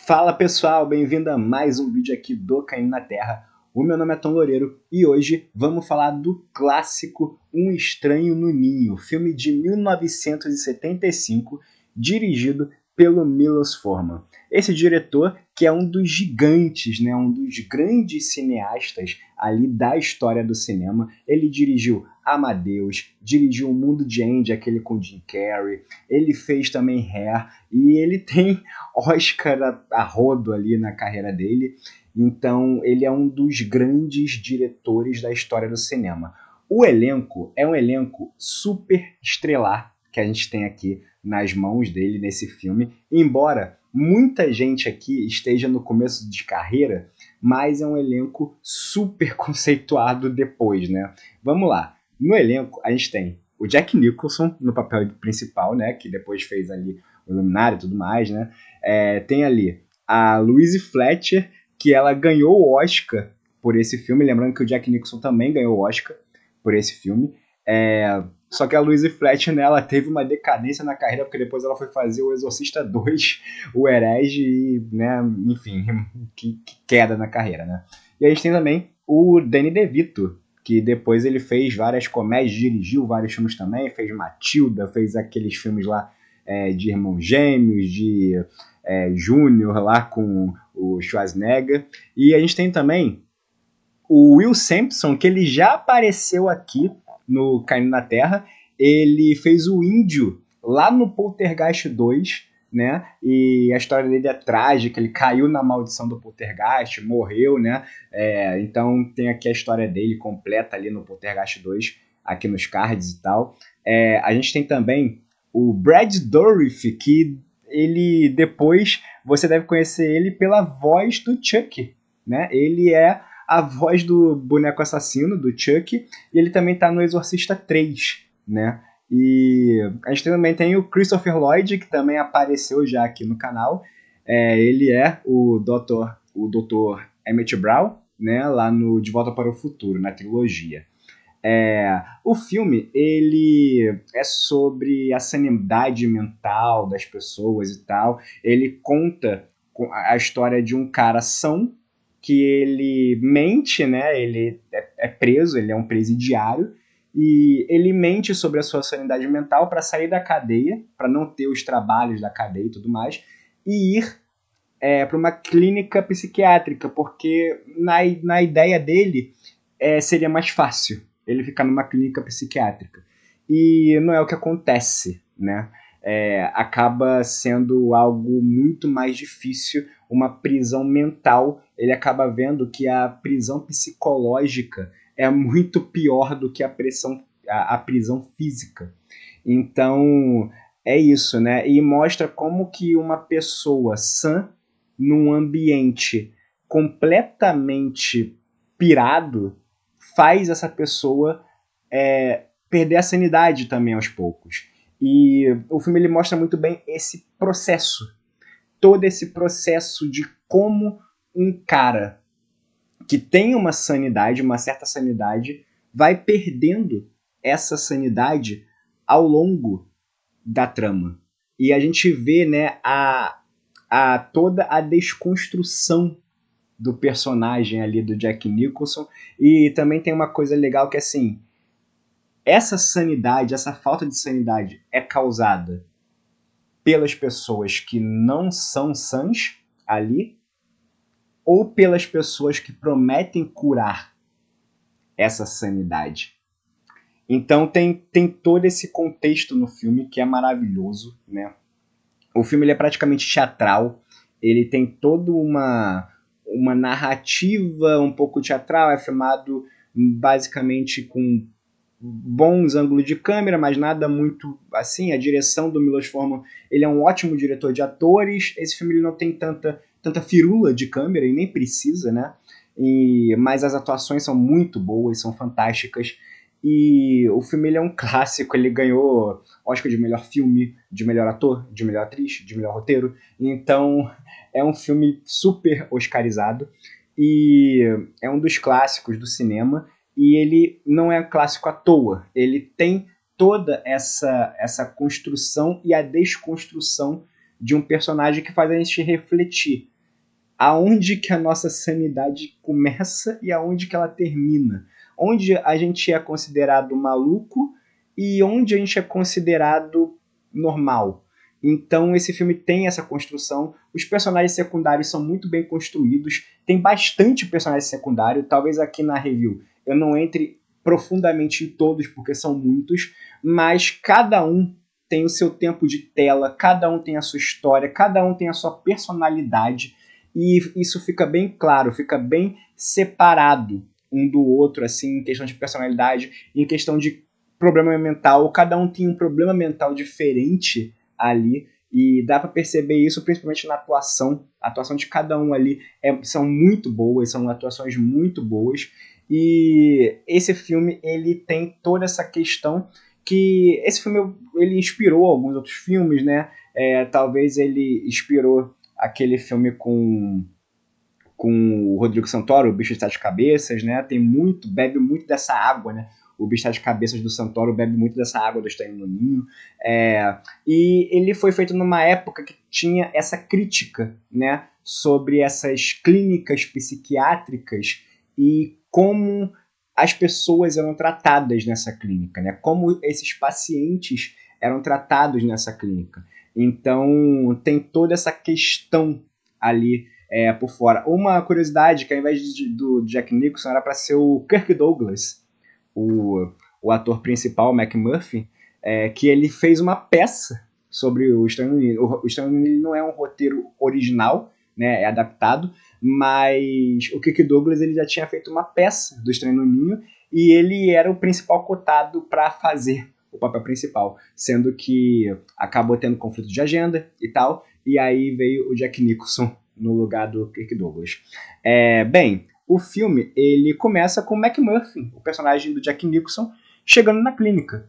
Fala pessoal, bem-vindo a mais um vídeo aqui do Caindo na Terra. O meu nome é Tom Loureiro e hoje vamos falar do clássico Um Estranho no Ninho, filme de 1975, dirigido pelo Milos Forman. Esse diretor que é um dos gigantes, né, um dos grandes cineastas ali da história do cinema. Ele dirigiu Amadeus, dirigiu O Mundo de Andy, aquele com Jim Carrey, ele fez também Hair e ele tem Oscar a rodo ali na carreira dele. Então, ele é um dos grandes diretores da história do cinema. O elenco é um elenco super estrelar que a gente tem aqui nas mãos dele nesse filme, embora muita gente aqui esteja no começo de carreira, mas é um elenco super conceituado depois, né? Vamos lá. No elenco, a gente tem o Jack Nicholson no papel principal, né? Que depois fez ali o Iluminado e tudo mais, né? Tem ali a Louise Fletcher, que ela ganhou o Oscar por esse filme, lembrando que o Jack Nicholson também ganhou o Oscar por esse filme. Só que a Louise Fletcher, né, ela teve uma decadência na carreira, porque depois ela foi fazer o Exorcista 2, o Herege, e, né, enfim, que queda na carreira, né? E a gente tem também o Danny DeVito, que depois ele fez várias comédias, dirigiu vários filmes também, fez Matilda, fez aqueles filmes lá de Irmãos Gêmeos, de Júnior lá com o Schwarzenegger. E a gente tem também o Will Sampson, que ele já apareceu aqui no Caindo na Terra. Ele fez o Índio lá no Poltergeist 2, né? E a história dele é trágica, ele caiu na maldição do Poltergeist, morreu, né? Então tem aqui a história dele completa ali no Poltergeist 2, aqui nos cards e tal. A gente tem também o Brad Dourif, que ele depois você deve conhecer ele pela voz do Chuck, né? Ele é a voz do boneco assassino, do Chuck, e ele também tá no Exorcista 3, né? E a gente também tem o Christopher Lloyd, que também apareceu já aqui no canal. Ele é o Dr. Emmett Brown, né? Lá no De Volta para o Futuro, na trilogia. O filme, ele é sobre a sanidade mental das pessoas e tal. Ele conta a história de um cara são que ele mente, né? Ele é preso, ele é um presidiário, e ele mente sobre a sua sanidade mental para sair da cadeia, para não ter os trabalhos da cadeia e tudo mais, e ir para uma clínica psiquiátrica, porque na ideia dele seria mais fácil ele ficar numa clínica psiquiátrica. E não é o que acontece, né? Acaba sendo algo muito mais difícil, uma prisão mental. Ele acaba vendo que a prisão psicológica é muito pior do que a prisão física. Então, é isso, né? E mostra como que uma pessoa sã, num ambiente completamente pirado, faz essa pessoa perder a sanidade também aos poucos. E o filme ele mostra muito bem esse processo, todo esse processo de como um cara que tem uma sanidade, uma certa sanidade, vai perdendo essa sanidade ao longo da trama. E a gente vê, né, toda a desconstrução do personagem ali do Jack Nicholson. E também tem uma coisa legal que, assim, essa sanidade, essa falta de sanidade é causada pelas pessoas que não são sãs ali, ou pelas pessoas que prometem curar essa sanidade. Então tem todo esse contexto no filme que é maravilhoso, né? O filme ele é praticamente teatral, ele tem toda uma narrativa um pouco teatral, é filmado basicamente com bons ângulos de câmera, mas nada muito assim. A direção do Milos Forman, ele é um ótimo diretor de atores. Esse filme ele não tem tanta firula de câmera e nem precisa, né? Mas as atuações são muito boas, são fantásticas. E o filme ele é um clássico, ele ganhou Oscar de melhor filme, de melhor ator, de melhor atriz, de melhor roteiro. Então é um filme super oscarizado e é um dos clássicos do cinema. E ele não é clássico à toa, ele tem toda essa construção e a desconstrução de um personagem que faz a gente refletir aonde que a nossa sanidade começa e aonde que ela termina. Onde a gente é considerado maluco e onde a gente é considerado normal. Então esse filme tem essa construção. Os personagens secundários são muito bem construídos. Tem bastante personagem secundário. Talvez aqui na review eu não entre profundamente em todos, porque são muitos. Mas cada um tem o seu tempo de tela. Cada um tem a sua história. Cada um tem a sua personalidade. E isso fica bem claro, fica bem separado um do outro, assim, em questão de personalidade, em questão de problema mental. Cada um tem um problema mental diferente ali, e dá para perceber isso principalmente na atuação. A atuação de cada um ali são muito boas, são atuações muito boas. E esse filme, ele tem toda essa questão que esse filme ele inspirou alguns outros filmes, né? Talvez ele inspirou aquele filme com o Rodrigo Santoro, O Bicho de Sete Cabeças, né? Bebe muito dessa água, né? O Bicho de Sete Cabeças do Santoro bebe muito dessa água do Estranho no Ninho. E ele foi feito numa época que tinha essa crítica, né? Sobre essas clínicas psiquiátricas e como as pessoas eram tratadas nessa clínica, né? Como esses pacientes eram tratados nessa clínica. Então, tem toda essa questão ali por fora. Uma curiosidade, que ao invés do Jack Nicholson era para ser o Kirk Douglas, o ator principal, McMurphy, que ele fez uma peça sobre o Estranho no Ninho. O Estranho no Ninho não é um roteiro original, né, é adaptado, mas o Kirk Douglas ele já tinha feito uma peça do Estranho no Ninho e ele era o principal cotado para fazer o papel principal, sendo que acabou tendo conflito de agenda e tal, e aí veio o Jack Nicholson no lugar do Kirk Douglas. Bem, o filme ele começa com o McMurphy, o personagem do Jack Nicholson, chegando na clínica.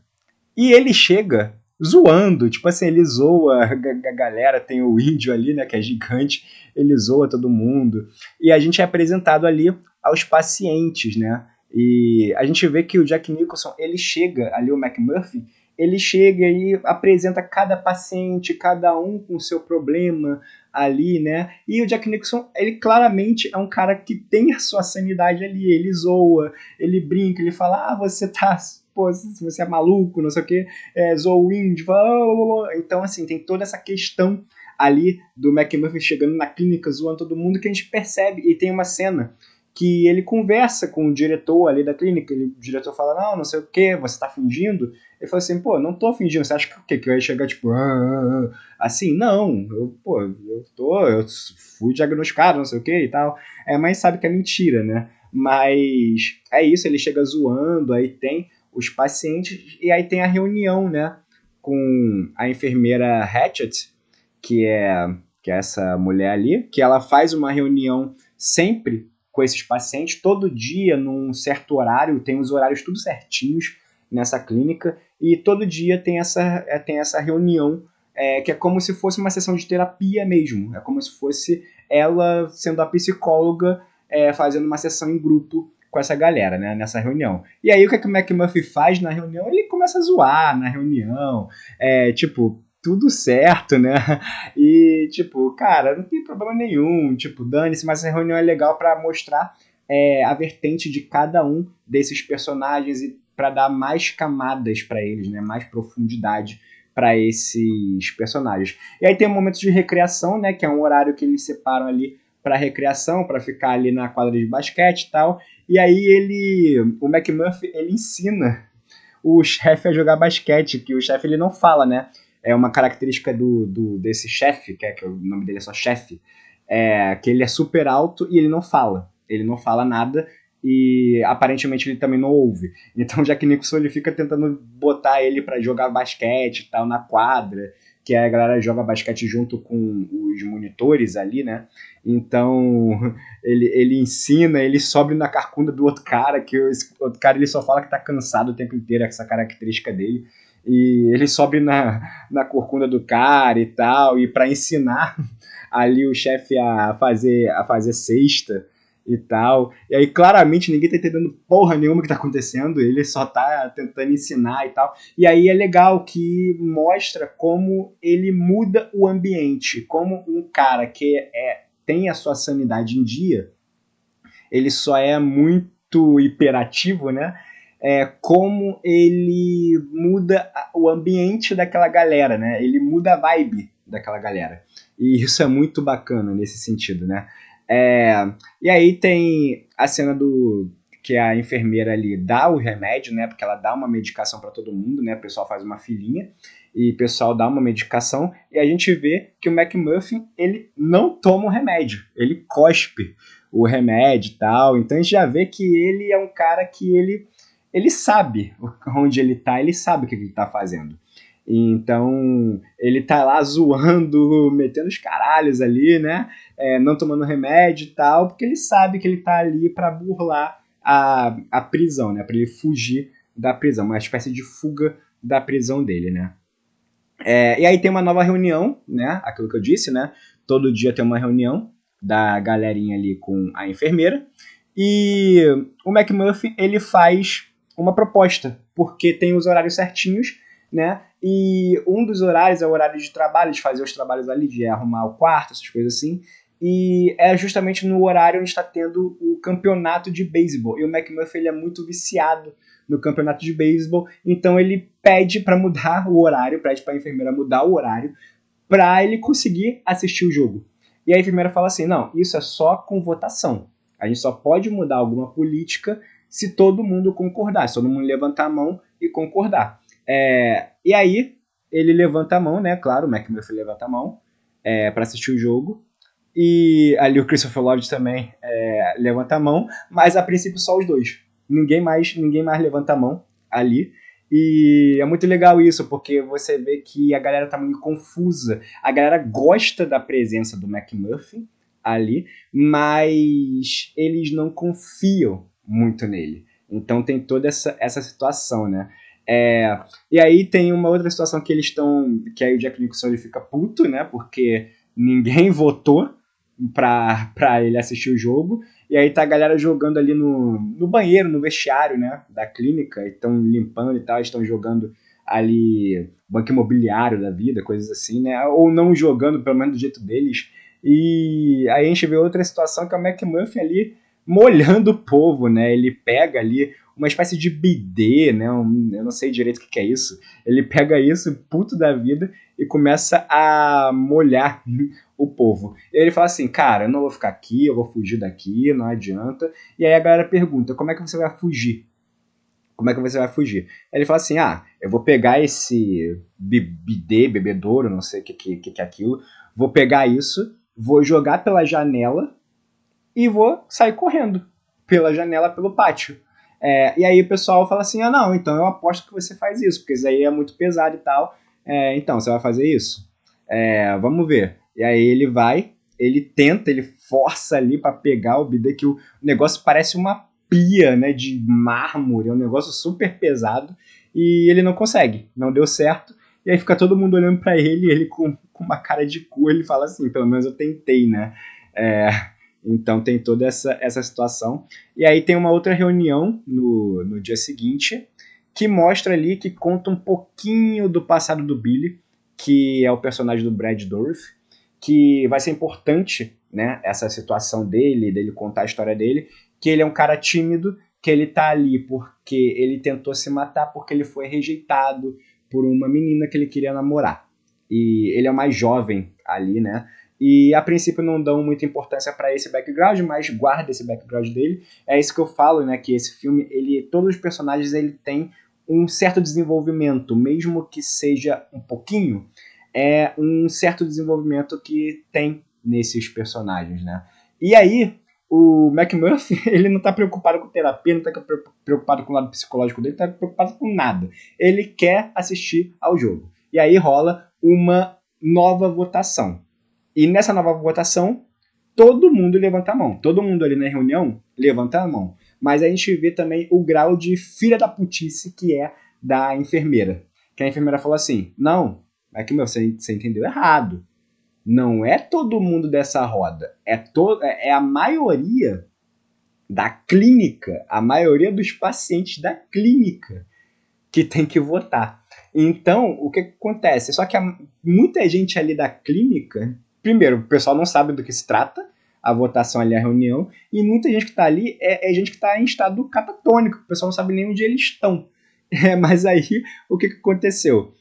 E ele chega zoando, tipo assim, ele zoa a galera, tem o índio ali, né, que é gigante, ele zoa todo mundo. E a gente é apresentado ali aos pacientes, né? E a gente vê que o Jack Nicholson, ele chega ali, o McMurphy, ele chega e apresenta cada paciente, cada um com o seu problema ali, né? E o Jack Nicholson, ele claramente é um cara que tem a sua sanidade ali, ele zoa, ele brinca, ele fala, você tá, pô, você é maluco, não sei o que, zoa o índio, fala, então assim, tem toda essa questão ali do McMurphy chegando na clínica, zoando todo mundo, que a gente percebe, e tem uma cena que ele conversa com o diretor ali da clínica, o diretor fala, não sei o que, você tá fingindo? Ele fala assim, pô, não tô fingindo, você acha que o quê? Que eu ia chegar tipo, assim? Não, eu fui diagnosticado, não sei o que e tal, mas sabe que é mentira, né? Mas é isso, ele chega zoando, aí tem os pacientes, e aí tem a reunião, né, com a enfermeira Hatchet, que é essa mulher ali, que ela faz uma reunião sempre com esses pacientes, todo dia, num certo horário, tem os horários tudo certinhos nessa clínica, e todo dia tem essa reunião, que é como se fosse uma sessão de terapia mesmo, é como se fosse ela sendo a psicóloga, fazendo uma sessão em grupo com essa galera, né, nessa reunião. E aí o que o McMurphy faz na reunião? Ele começa a zoar na reunião, tipo, tudo certo, né? E, tipo, cara, não tem problema nenhum, tipo, dane-se, mas essa reunião é legal para mostrar a vertente de cada um desses personagens e para dar mais camadas para eles, né? Mais profundidade para esses personagens. E aí tem um momento de recreação, né? Que é um horário que eles separam ali para recreação, para ficar ali na quadra de basquete e tal. E aí o McMurphy, ele ensina o chefe a jogar basquete, que o chefe ele não fala, né? É uma característica desse chefe, que o nome dele é só chefe, que ele é super alto e ele não fala. Ele não fala nada e aparentemente ele também não ouve. Então o Jack Nicholson ele fica tentando botar ele para jogar basquete e tal na quadra, que a galera joga basquete junto com os monitores ali, né? Então ele ensina, ele sobe na carcunda do outro cara, que esse outro cara ele só fala que tá cansado o tempo inteiro, essa característica dele. E ele sobe na corcunda do cara e tal, e para ensinar ali o chefe a fazer cesta e tal. E aí, claramente, ninguém tá entendendo porra nenhuma que tá acontecendo, ele só tá tentando ensinar e tal. E aí é legal que mostra como ele muda o ambiente, como um cara que tem a sua sanidade em dia, ele só é muito hiperativo, né? Como ele muda o ambiente daquela galera, né? Ele muda a vibe daquela galera. E isso é muito bacana nesse sentido, né? E aí tem a cena do que a enfermeira ali dá o remédio, né? Porque ela dá uma medicação para todo mundo, né? O pessoal faz uma filinha e o pessoal dá uma medicação e a gente vê que o McMuffin, ele não toma o remédio, ele cospe o remédio e tal. Então a gente já vê que ele é um cara que ele sabe onde ele tá, ele sabe o que ele tá fazendo. Então, ele tá lá zoando, metendo os caralhos ali, né? Não tomando remédio e tal, porque ele sabe que ele tá ali para burlar a prisão, né? Para ele fugir da prisão, uma espécie de fuga da prisão dele, né? E aí tem uma nova reunião, né? Aquilo que eu disse, né? Todo dia tem uma reunião da galerinha ali com a enfermeira. E o McMuffin, ele faz uma proposta, porque tem os horários certinhos, né? E um dos horários é o horário de trabalho, de fazer os trabalhos ali, de arrumar o quarto, essas coisas assim. E é justamente no horário onde está tendo o campeonato de beisebol. E o McMuffin, ele é muito viciado no campeonato de beisebol, então ele pede para mudar o horário, pede para a enfermeira mudar o horário, para ele conseguir assistir o jogo. E a enfermeira fala assim, não, isso é só com votação. A gente só pode mudar alguma política se todo mundo concordar, se todo mundo levantar a mão e concordar. E aí, ele levanta a mão, né? Claro, o McMuffin levanta a mão para assistir o jogo. E ali o Christopher Lloyd também levanta a mão, mas a princípio só os dois. Ninguém mais levanta a mão ali. E é muito legal isso, porque você vê que a galera tá muito confusa. A galera gosta da presença do McMuffin ali, mas eles não confiam muito nele. Então tem toda essa situação, né? E aí tem uma outra situação que eles estão... Que aí o Jack Nicholson ele fica puto, né? Porque ninguém votou pra ele assistir o jogo. E aí tá a galera jogando ali no banheiro, no vestiário, né? Da clínica. Estão limpando e tal, estão jogando ali banco imobiliário da vida, coisas assim, né? Ou não jogando, pelo menos do jeito deles. E aí a gente vê outra situação que é o McMuffin ali molhando o povo, né? Ele pega ali uma espécie de bidê, né? Eu não sei direito o que é isso. Ele pega isso, puto da vida, e começa a molhar o povo. E ele fala assim, cara, eu não vou ficar aqui, eu vou fugir daqui, não adianta. E aí a galera pergunta, como é que você vai fugir? Como é que você vai fugir? Aí ele fala assim, eu vou pegar esse bidê, bebedouro, não sei o que é aquilo, vou pegar isso, vou jogar pela janela e vou sair correndo pela janela, pelo pátio. E aí o pessoal fala assim, não, então eu aposto que você faz isso, porque isso aí é muito pesado e tal. Então, você vai fazer isso? Vamos ver. E aí ele vai, ele tenta, ele força ali para pegar o bidê, que o negócio parece uma pia, né, de mármore, é um negócio super pesado, e ele não consegue, não deu certo. E aí fica todo mundo olhando para ele, e ele com uma cara de cu, ele fala assim, pelo menos eu tentei, né? Então tem toda essa situação. E aí tem uma outra reunião no dia seguinte, que mostra ali, que conta um pouquinho do passado do Billy, que é o personagem do Brad Dourif, que vai ser importante, né, essa situação dele contar a história dele, que ele é um cara tímido, que ele tá ali porque ele tentou se matar, porque ele foi rejeitado por uma menina que ele queria namorar. E ele é o mais jovem ali, né? E a princípio não dão muita importância para esse background, mas guarda esse background dele. É isso que eu falo, né? Que esse filme, todos os personagens, ele tem um certo desenvolvimento, mesmo que seja um pouquinho, um certo desenvolvimento que tem nesses personagens, né? E aí, o McMurphy, ele não tá preocupado com terapia, não tá preocupado com o lado psicológico dele, não tá preocupado com nada. Ele quer assistir ao jogo. E aí rola uma nova votação. E nessa nova votação, todo mundo levanta a mão. Todo mundo ali na reunião levanta a mão. Mas a gente vê também o grau de filha da putice que é da enfermeira. Que a enfermeira falou assim, não, você entendeu errado. Não é todo mundo dessa roda. É a maioria da clínica, a maioria dos pacientes da clínica que tem que votar. Então, o que acontece? Só que muita gente ali da clínica, primeiro, o pessoal não sabe do que se trata, a votação ali, a reunião, e muita gente que está ali é gente que está em estado catatônico, o pessoal não sabe nem onde eles estão. Mas aí, o que aconteceu?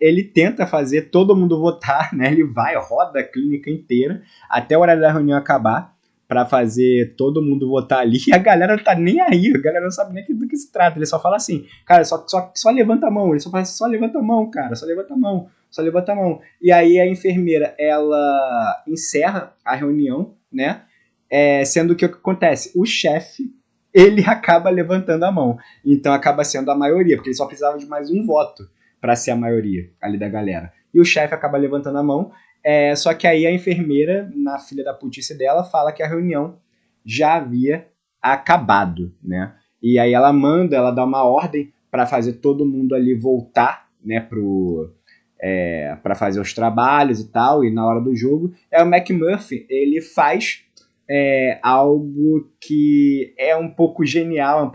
Ele tenta fazer todo mundo votar, né? Ele vai, roda a clínica inteira, até o horário da reunião acabar, para fazer todo mundo votar ali, e a galera não tá nem aí, a galera não sabe nem do que se trata, ele só fala assim, cara, só levanta a mão, ele só fala assim, só levanta a mão, cara, só levanta a mão, só levanta a mão. E aí a enfermeira, ela encerra a reunião, né, sendo que o que acontece? O chefe, ele acaba levantando a mão, então acaba sendo a maioria, porque ele só precisava de mais um voto para ser a maioria ali da galera. E o chefe acaba levantando a mão, só que aí a enfermeira, na filha da putice dela, fala que a reunião já havia acabado, né? E aí ela dá uma ordem para fazer todo mundo ali voltar, né, para fazer os trabalhos e tal, e na hora do jogo, o McMurphy, ele faz algo que é um pouco genial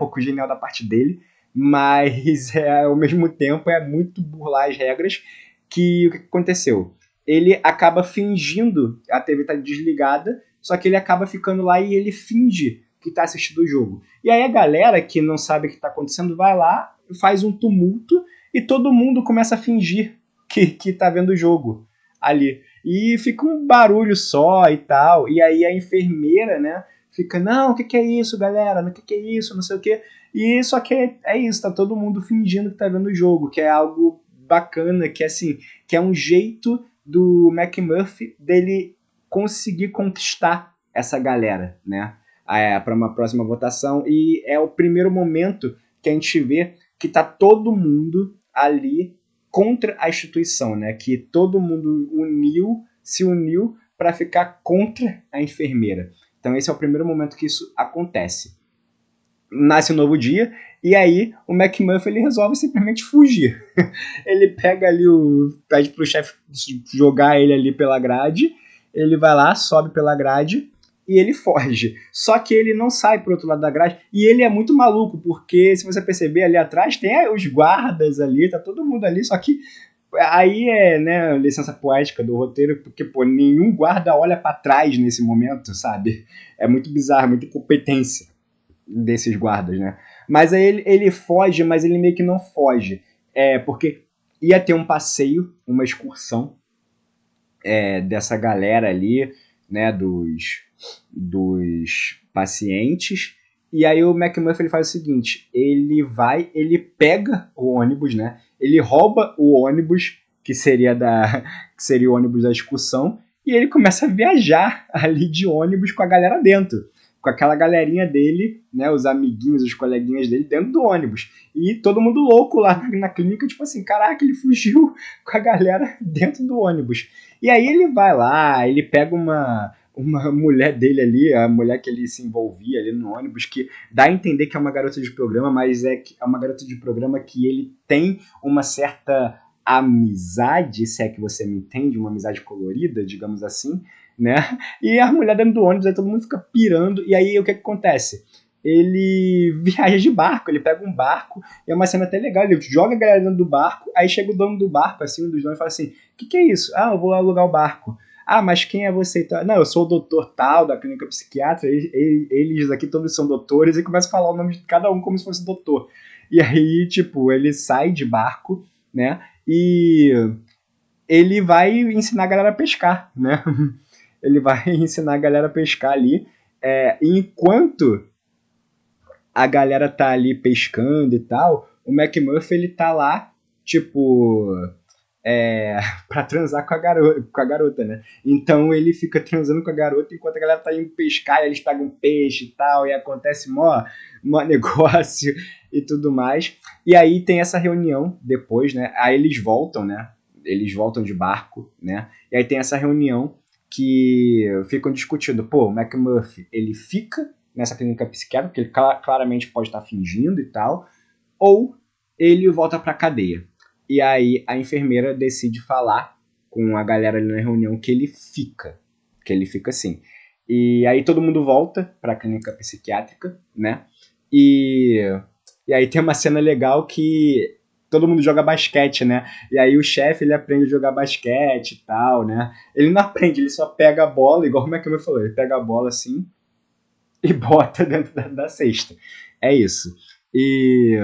da parte dele, mas ao mesmo tempo é muito burlar as regras. Que o que aconteceu? Ele acaba fingindo, a TV tá desligada, só que ele acaba ficando lá e ele finge que tá assistindo o jogo. E aí a galera que não sabe o que tá acontecendo vai lá, faz um tumulto e todo mundo começa a fingir que tá vendo o jogo ali. E fica um barulho só e tal. E aí a enfermeira, né, fica, não, o que é isso, galera? O que é isso? Não sei o quê. E só que é isso, tá todo mundo fingindo que tá vendo o jogo, que é algo bacana, que assim, que é um jeito do McMurphy dele conseguir conquistar essa galera, né, para uma próxima votação. E é o primeiro momento que a gente vê que tá todo mundo ali contra a instituição, né, que todo mundo se uniu para ficar contra a enfermeira. Então esse é o primeiro momento que isso acontece. Nasce um novo dia, e aí o McMurphy ele resolve simplesmente fugir. Ele pega ali pede pro chefe jogar ele ali pela grade, ele vai lá, sobe pela grade e ele foge. Só que ele não sai pro outro lado da grade, e ele é muito maluco, porque se você perceber ali atrás, tem os guardas ali, tá todo mundo ali, só que aí né, licença poética do roteiro, porque, pô, nenhum guarda olha para trás nesse momento, sabe? É muito bizarro, muita incompetência desses guardas, né? Mas aí ele foge, mas ele meio que não foge. Porque ia ter um passeio, uma excursão dessa galera ali, né? Dos pacientes. E aí o McMurphy ele faz o seguinte: ele pega o ônibus, né? Ele rouba o ônibus, que seria o ônibus da excursão, e ele começa a viajar ali de ônibus com a galera dentro, com aquela galerinha dele, né, os amiguinhos, os coleguinhas dele dentro do ônibus. E todo mundo louco lá na clínica, tipo assim, caraca, ele fugiu com a galera dentro do ônibus. E aí ele vai lá, ele pega uma mulher dele ali, a mulher que ele se envolvia ali no ônibus, que dá a entender que é uma garota de programa, mas é uma garota de programa que ele tem uma certa amizade, se é que você me entende, uma amizade colorida, digamos assim, né? E a mulher dentro do ônibus, aí todo mundo fica pirando, e aí o que acontece? Ele viaja de barco, ele pega um barco, e é uma cena até legal, ele joga a galera dentro do barco, aí chega o dono do barco, assim, um dos donos, e fala assim, o que é isso? Ah, eu vou alugar o barco. Ah, mas quem é você? Não, eu sou o doutor tal, da clínica psiquiatra, eles aqui todos são doutores, e começa a falar o nome de cada um como se fosse doutor. E aí, tipo, ele sai de barco, né, e ele vai ensinar a galera a pescar, né? Ele vai ensinar a galera a pescar ali, enquanto a galera tá ali pescando e tal, o McMurphy ele tá lá, tipo, pra transar com a garota, né? Então ele fica transando com a garota enquanto a galera tá indo pescar, e eles pegam peixe e tal, e acontece mó negócio e tudo mais. E aí tem essa reunião depois, né? Aí eles voltam, né? Eles voltam de barco, né? E aí tem essa reunião que ficam discutindo, pô, o McMurphy, ele fica nessa clínica psiquiátrica, porque ele claramente pode estar fingindo e tal, ou ele volta pra cadeia. E aí a enfermeira decide falar com a galera ali na reunião que ele fica assim. E aí todo mundo volta pra clínica psiquiátrica, né? E aí tem uma cena legal que todo mundo joga basquete, né? E aí o chefe, ele aprende a jogar basquete e tal, né? Ele não aprende, ele só pega a bola, igual o McMurphy falou, ele pega a bola assim e bota dentro da cesta. É isso. E,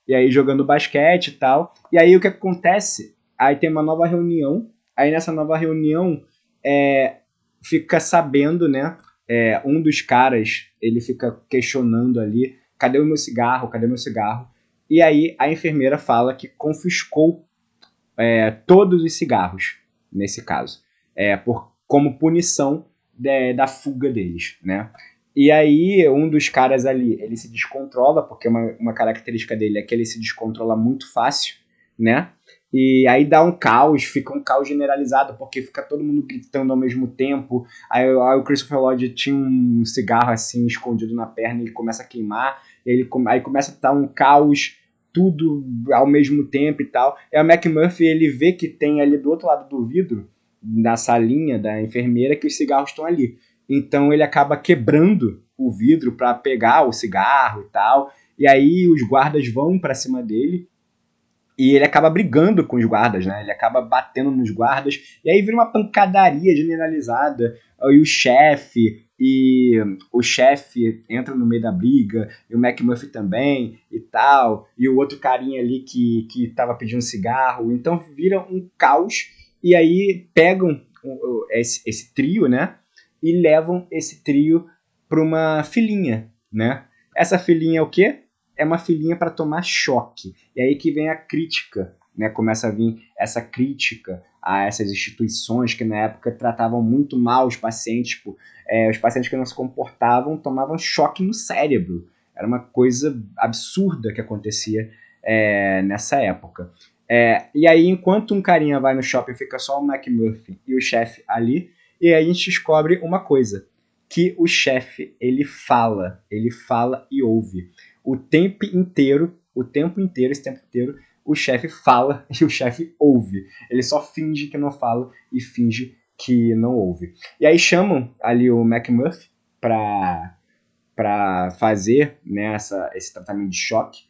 e aí jogando basquete e tal. E aí o que acontece? Aí tem uma nova reunião. Aí nessa nova reunião fica sabendo, né? Um dos caras, ele fica questionando ali, cadê o meu cigarro? Cadê o meu cigarro? E aí a enfermeira fala que confiscou todos os cigarros, nesse caso, como punição da fuga deles, né? E aí um dos caras ali, ele se descontrola, porque uma característica dele é que ele se descontrola muito fácil, né? E aí dá um caos, fica um caos generalizado, porque fica todo mundo gritando ao mesmo tempo. Aí o Christopher Lloyd tinha um cigarro assim escondido na perna, ele começa a queimar, aí começa a estar um caos, tudo ao mesmo tempo e tal. E o McMurphy, ele vê que tem ali do outro lado do vidro, na salinha da enfermeira, que os cigarros estão ali. Então ele acaba quebrando o vidro para pegar o cigarro e tal. E aí os guardas vão para cima dele e ele acaba brigando com os guardas, né? Ele acaba batendo nos guardas e aí vira uma pancadaria generalizada. E o chefe entra no meio da briga, e o McMurphy também e tal, e o outro carinha ali que tava pedindo cigarro. Então vira um caos e aí pegam esse trio, né? E levam esse trio para uma filhinha, né? Essa filhinha é o quê? É uma filhinha para tomar choque. E aí que vem a crítica, né? Começa a vir essa crítica a essas instituições que na época tratavam muito mal os pacientes. Tipo, os pacientes que não se comportavam tomavam choque no cérebro. Era uma coisa absurda que acontecia nessa época. E aí, enquanto um carinha vai no shopping, fica só o McMurphy e o chefe ali, e aí a gente descobre uma coisa, que o chefe, ele fala e ouve. Esse tempo inteiro, o chefe fala e o chefe ouve. Ele só finge que não fala e finge que não ouve. E aí chamam ali o McMurphy para fazer, né, esse tratamento de choque.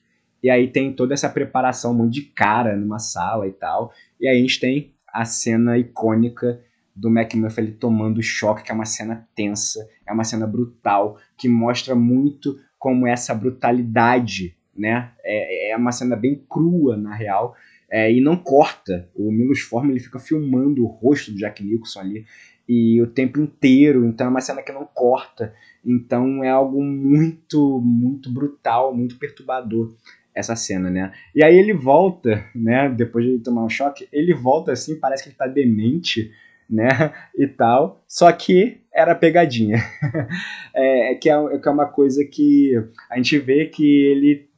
E aí tem toda essa preparação, um monte de cara numa sala e tal. E aí a gente tem a cena icônica do McMurphy ali tomando choque, que é uma cena tensa, é uma cena brutal, que mostra muito como essa brutalidade, né? É uma cena bem crua, na real, e não corta. O Milos Forman, ele fica filmando o rosto do Jack Nicholson ali, e o tempo inteiro, então é uma cena que não corta. Então é algo muito, muito brutal, muito perturbador, essa cena, né? E aí ele volta, né? Depois de ele tomar um choque, ele volta assim, parece que ele tá demente, né? E tal. Só que era pegadinha. Que é uma coisa que a gente vê que ele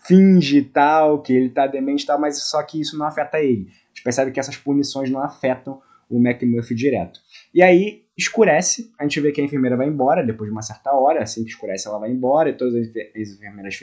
finge tal, que ele tá demente e tal, mas só que isso não afeta ele. A gente percebe que essas punições não afetam o McMurphy direto. E aí escurece, a gente vê que a enfermeira vai embora depois de uma certa hora, assim que escurece ela vai embora, e todas as enfermeiras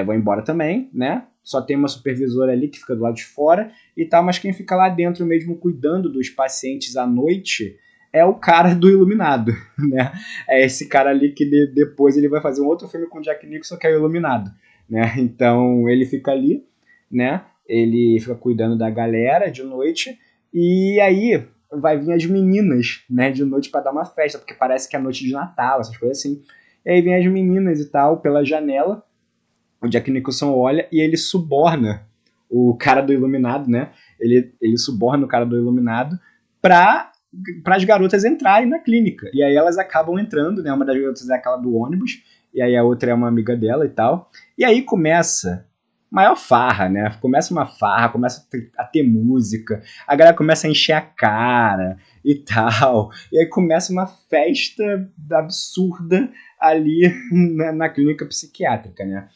vão embora também, né? Só tem uma supervisora ali que fica do lado de fora e tal, mas quem fica lá dentro mesmo cuidando dos pacientes à noite é o cara do Iluminado, né? É esse cara ali que depois ele vai fazer um outro filme com Jack Nicholson que é o Iluminado, né? Então ele fica ali, né? Ele fica cuidando da galera de noite e aí vai vir as meninas, né, de noite para dar uma festa, porque parece que é noite de Natal, essas coisas assim. E aí vem as meninas e tal pela janela. O Jack Nicholson olha e ele suborna o cara do Iluminado, né? Ele suborna o cara do Iluminado para as garotas entrarem na clínica. E aí elas acabam entrando, né? Uma das garotas é aquela do ônibus, e aí a outra é uma amiga dela e tal. E aí começa maior farra, né? Começa uma farra, começa a ter música, a galera começa a encher a cara e tal. E aí começa uma festa absurda ali na clínica psiquiátrica, né?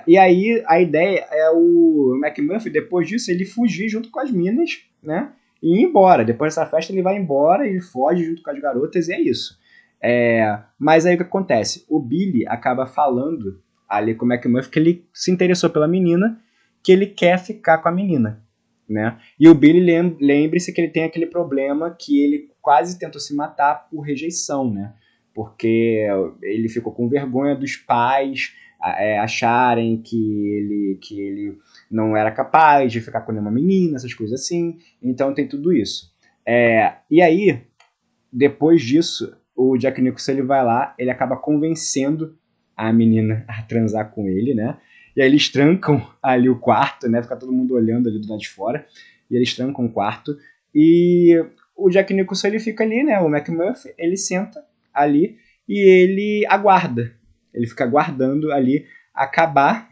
E aí a ideia é o McMurphy, depois disso, ele fugir junto com as minas, né? E ir embora. Depois dessa festa ele vai embora, ele foge junto com as garotas e é isso. Mas aí o que acontece? O Billy acaba falando ali com o McMurphy que ele se interessou pela menina, que ele quer ficar com a menina, né? E o Billy lembre-se que ele tem aquele problema que ele quase tentou se matar por rejeição, né? Porque ele ficou com vergonha dos pais, acharem que ele não era capaz de ficar com nenhuma menina, essas coisas assim. Então tem tudo isso. E aí, depois disso, o Jack Nicholson ele vai lá, ele acaba convencendo a menina a transar com ele, né? E aí eles trancam ali o quarto, né? Fica todo mundo olhando ali do lado de fora. E eles trancam o quarto. E o Jack Nicholson ele fica ali, né? O McMurphy, ele senta ali e ele aguarda. Ele fica aguardando ali acabar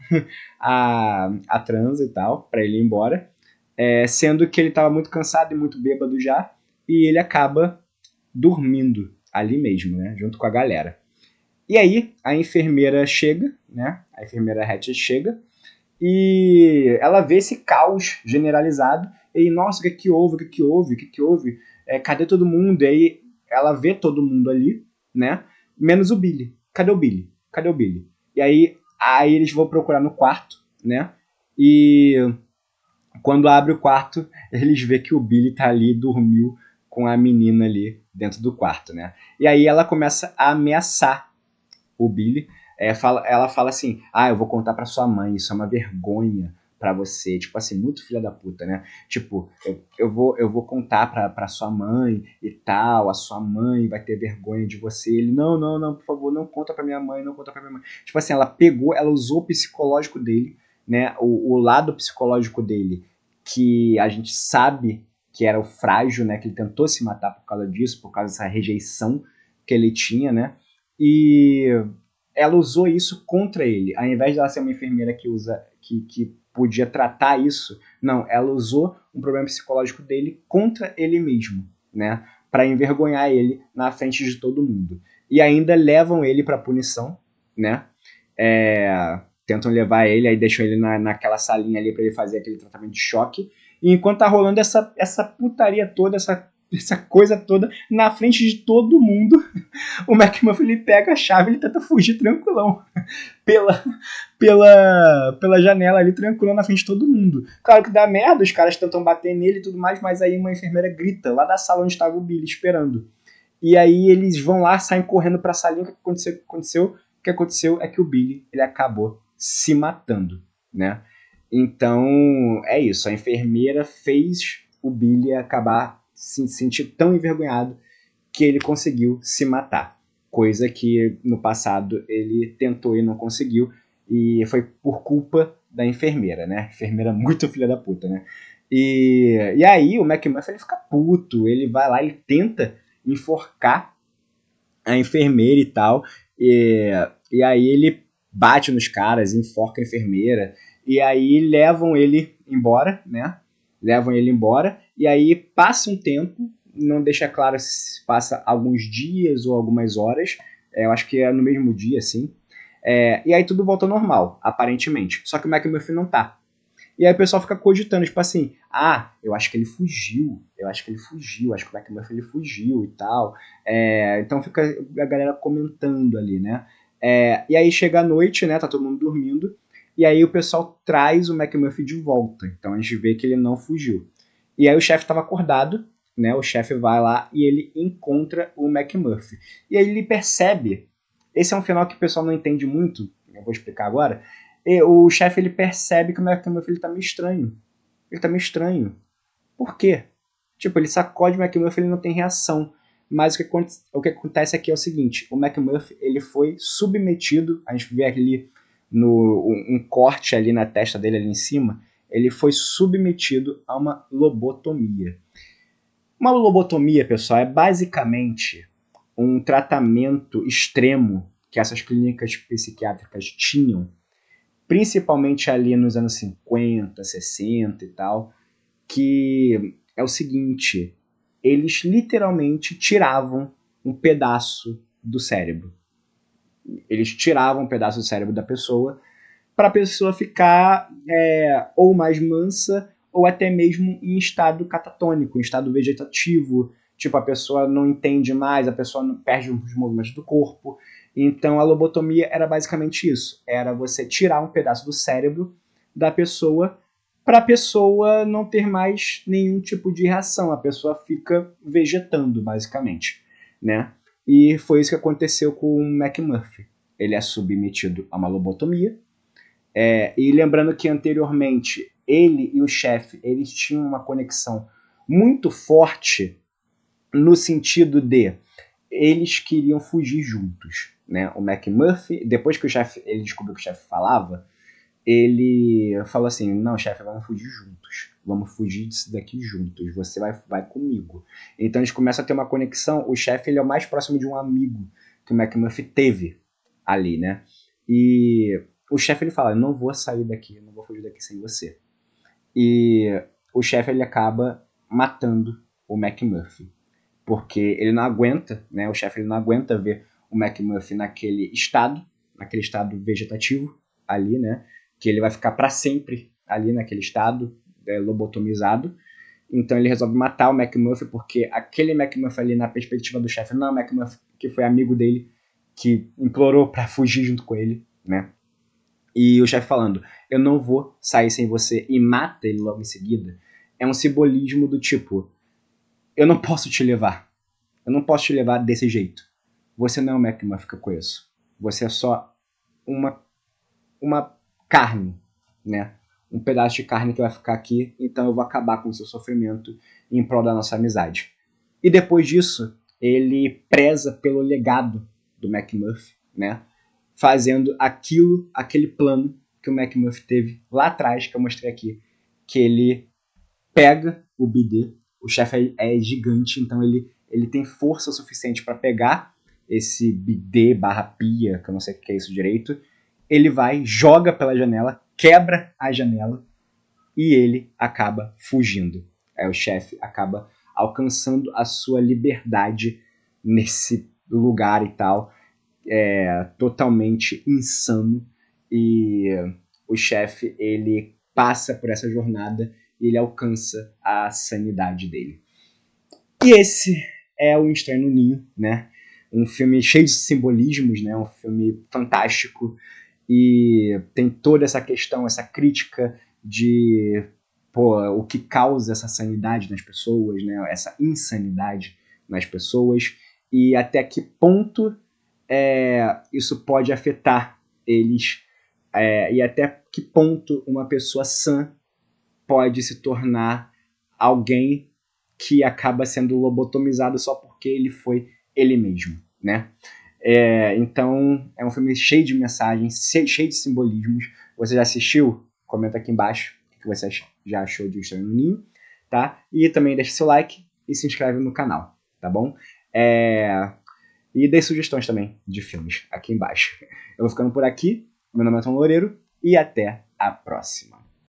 a transa e tal, pra ele ir embora. Sendo que ele tava muito cansado e muito bêbado já. E ele acaba dormindo ali mesmo, né? Junto com a galera. E aí, a enfermeira chega, né? A enfermeira Hatch chega e ela vê esse caos generalizado. E, nossa, o que que houve? O que que houve? O que que houve? Cadê todo mundo? E aí, ela vê todo mundo ali, né? Menos o Billy. Cadê o Billy? Cadê o Billy? E aí eles vão procurar no quarto, né? E quando abre o quarto, eles vê que o Billy tá ali, dormiu com a menina ali dentro do quarto, né? E aí ela começa a ameaçar o Billy. Ela fala assim, eu vou contar pra sua mãe, isso é uma vergonha pra você. Tipo assim, muito filha da puta, né? Tipo, eu vou contar pra sua mãe e tal, a sua mãe vai ter vergonha de você. Ele, não, por favor, não conta pra minha mãe, não conta pra minha mãe. Tipo assim, ela usou o psicológico dele, né? O lado psicológico dele, que a gente sabe que era o frágil, né? Que ele tentou se matar por causa disso, por causa dessa rejeição que ele tinha, né? E ela usou isso contra ele. Ao invés de ela ser uma enfermeira que podia tratar isso, não, ela usou um problema psicológico dele contra ele mesmo, né? Para envergonhar ele na frente de todo mundo. E ainda levam ele para punição, né? Tentam levar ele, aí deixam ele naquela salinha ali para ele fazer aquele tratamento de choque. E enquanto tá rolando essa putaria toda, essa coisa toda, na frente de todo mundo, o McMuffin ele pega a chave e ele tenta fugir tranquilão pela, pela janela ali, tranquilão na frente de todo mundo. Claro que dá merda, os caras tentam bater nele e tudo mais, mas aí uma enfermeira grita lá da sala onde estava o Billy esperando. E aí eles vão lá, saem correndo pra salinha. O que aconteceu? O que aconteceu é que o Billy ele acabou se matando, né? Então é isso, a enfermeira fez o Billy acabar se sentir tão envergonhado que ele conseguiu se matar, coisa que no passado ele tentou e não conseguiu, e foi por culpa da enfermeira, né? Enfermeira muito filha da puta, né? E aí o McMuffin ele fica puto, ele vai lá, ele tenta enforcar a enfermeira e tal, e aí ele bate nos caras, enforca a enfermeira, e aí levam ele embora, né? Levam ele embora, e aí passa um tempo, não deixa claro se passa alguns dias ou algumas horas, eu acho que é no mesmo dia, assim. E aí tudo volta ao normal, aparentemente. Só que o McMurphy não tá. E aí o pessoal fica cogitando, tipo assim, eu acho que ele fugiu, acho que o McMurphy ele fugiu e tal. Então fica a galera comentando ali, né? E aí chega a noite, né? Tá todo mundo dormindo. E aí o pessoal traz o McMurphy de volta. Então a gente vê que ele não fugiu. E aí o chefe estava acordado, né? O chefe vai lá e ele encontra o McMurphy. E aí ele percebe. Esse é um final que o pessoal não entende muito. Eu vou explicar agora. E o chefe ele percebe que o McMurphy ele tá meio estranho. Ele tá meio estranho. Por quê? Tipo, ele sacode o McMurphy e ele não tem reação. Mas o que acontece aqui é o seguinte: o McMurphy ele foi submetido. A gente vê ali um corte ali na testa dele ali em cima. Ele foi submetido a uma lobotomia. Uma lobotomia, pessoal, é basicamente um tratamento extremo que essas clínicas psiquiátricas tinham, principalmente ali nos anos 50, 60 e tal, que é o seguinte: eles literalmente tiravam um pedaço do cérebro. Eles tiravam um pedaço do cérebro da pessoa para a pessoa ficar ou mais mansa ou até mesmo em estado catatônico, em estado vegetativo. Tipo, a pessoa não entende mais, a pessoa perde os movimentos do corpo. Então a lobotomia era basicamente isso. Era você tirar um pedaço do cérebro da pessoa para a pessoa não ter mais nenhum tipo de reação. A pessoa fica vegetando, basicamente, né? E foi isso que aconteceu com o McMurphy. ele é submetido a uma lobotomia. E lembrando que anteriormente ele e o chefe, eles tinham uma conexão muito forte no sentido de eles queriam fugir juntos, né? O McMurphy, depois que ele descobriu que o chefe falava, ele falou assim, não, chefe, vamos fugir juntos. Vamos fugir disso daqui juntos. Você vai comigo. Então eles começam a ter uma conexão. O chefe, ele é o mais próximo de um amigo que o McMurphy teve ali, né? E o chefe, ele fala, não vou sair daqui, não vou fugir daqui sem você. E o chefe, ele acaba matando o McMurphy. Porque ele não aguenta, né? O chefe, ele não aguenta ver o McMurphy naquele estado vegetativo ali, né? Que ele vai ficar para sempre ali naquele estado, lobotomizado. Então ele resolve matar o McMurphy, porque aquele McMurphy ali, na perspectiva do chefe, não é o McMurphy que foi amigo dele, que implorou para fugir junto com ele, né? E o chefe falando, eu não vou sair sem você, e mata ele logo em seguida, é um simbolismo do tipo, eu não posso te levar. Eu não posso te levar desse jeito. Você não é o McMurphy que eu conheço. Você é só uma carne, né? Um pedaço de carne que vai ficar aqui, então eu vou acabar com o seu sofrimento em prol da nossa amizade. E depois disso, ele preza pelo legado do McMurphy, né? Fazendo aquele plano que o McMurphy teve lá atrás, que eu mostrei aqui, que ele pega o bidê, o chefe é gigante, então ele tem força suficiente para pegar esse bidê barra pia, que eu não sei o que é isso direito, ele vai, joga pela janela, quebra a janela e ele acaba fugindo. O chefe acaba alcançando a sua liberdade nesse lugar e tal, totalmente insano, e o chefe, ele passa por essa jornada e ele alcança a sanidade dele. E esse é o Estranho no Ninho, né? Um filme cheio de simbolismos, né? Um filme fantástico, e tem toda essa questão, essa crítica de o que causa essa sanidade nas pessoas, né? Essa insanidade nas pessoas, e até que ponto isso pode afetar eles, e até que ponto uma pessoa sã pode se tornar alguém que acaba sendo lobotomizado só porque ele foi ele mesmo, né? Então, é um filme cheio de mensagens, cheio de simbolismos. Você já assistiu? Comenta aqui embaixo o que você já achou de O Estranho no Ninho, tá? E também deixa seu like e se inscreve no canal, tá bom? E dê sugestões também de filmes aqui embaixo. Eu vou ficando por aqui. Meu nome é Tom Loureiro e até a próxima.